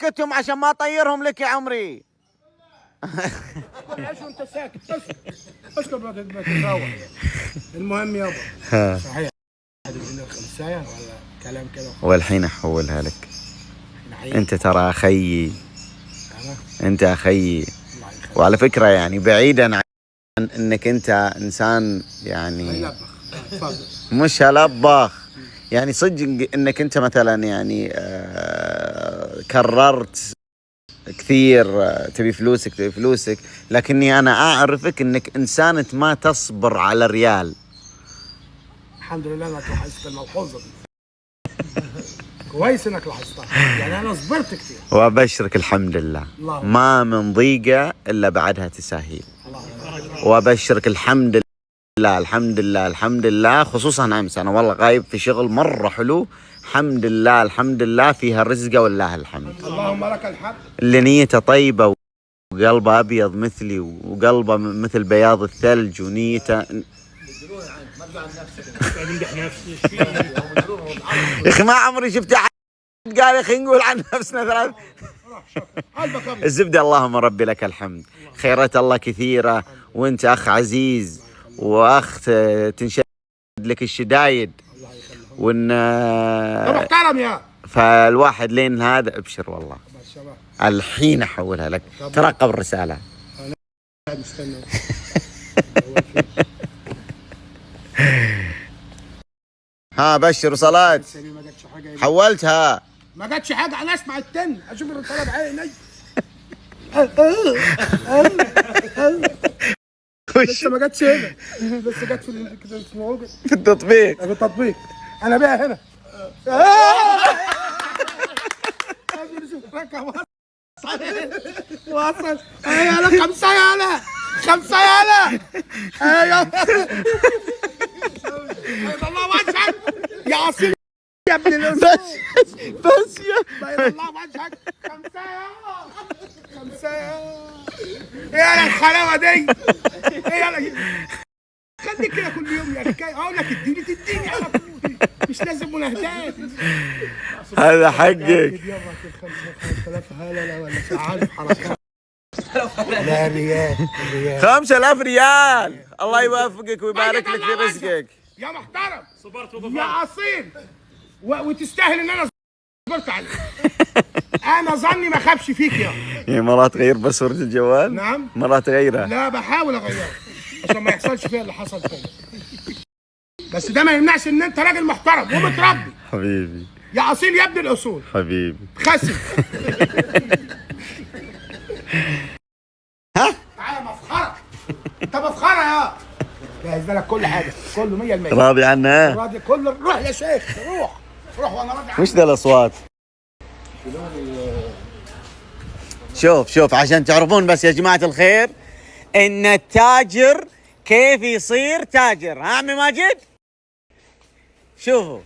سكتهم عشان ما اطيرهم لك يا عمري. عيش وانت ساكت. اسكت ما تتروح. المهم يابا صحيح هذه الخمسايه ولا كلام كده؟ والحين احولها لك. الحين انت ترى اخيي، انا انت اخيي. الله يخليك. وعلى فكرة يعني بعيدا عن انك انت انسان يعني يلبخ. تفضل. مش هلبخ، يعني صدق انك انت مثلا يعني كررت كثير تبي فلوسك تبي فلوسك، لكني انا اعرفك انك انسانة ما تصبر على ريال. الحمد لله انك لاحظت الملحوظه دي. كويس انك لاحظتها، يعني انا صبرت كثير. وابشرك الحمد لله اللهم. ما من ضيقة الا بعدها تساهيل. الله وابشرك الحمد لله الحمد لله الحمد لله، خصوصا امس انا والله غايب في شغل مرة حلو. الحمد لله الحمد لله فيها رزقه والله الحمد. اللهم لك الحمد. اللي نيته طيبة وقلبه ابيض مثلي وقلبه مثل بياض الثلج ونيته يا اخي ما عمري شفت احد قال يا اخي نقول عن نفسنا ثلاث. قلبك ابيض. الزبده اللهم ربي لك الحمد، خيرات الله كثيره، وانت اخ عزيز واخ تنشد لك الشدايد وان طب محترم يا فالواحد لين هذا ابشر والله. الشباب. الحين احولها لك، ترقب الرساله. قاعد مستنى. ها بشر وصلات. ما جاتش حاجه. حولتها. ما جاتش حاجه، انا اسمع التن اشوف الرساله بعيني. لسه ما جاتش هنا، لسه جت في التطبيق. في التطبيق. انا بقى هنا. وصل. يلا خمسه يلا خمسه يلا. ايوه الله وجهك يا عصير يا ابن الأسود. بس يا بيض الله وجهك. خمسه يلا خمسه يلا الحلاوه دي. يلا خليك كده كل يوم يا اخي. اقول لك تديني على طول، مش لازم مناهدات. هذا حقك. 5000 هلا ولا مش عارف حركات. لا ريال 5000 ريال. الله يوفقك ويبارك لك في رزقك يا محترم. صبرت يا اصيل وتستاهل ان انا صبرت عليك. انا ظني ما خابش فيك يا مرات تغير باسورد الجوال. نعم. مرات تغيرها. لا بحاول اغيره عشان ما يحصلش فيها اللي حصل فيا، بس ده ما يمنعش ان انت راجل محترم ومتربي. حبيبي يا اصيل يا ابن الاصول. حبيبي. خسي. ها تعالى مفخرة. انت مفخرة يا جاهز لك كل حاجة، كله 100%. راضي عنها. راضي كله. روح يا شيخ روح وانا راضي عنك. وش ذا الاصوات؟ شوف عشان تعرفون بس يا جماعة الخير ان التاجر كيف يصير تاجر. ها عمي ماجد شوفوا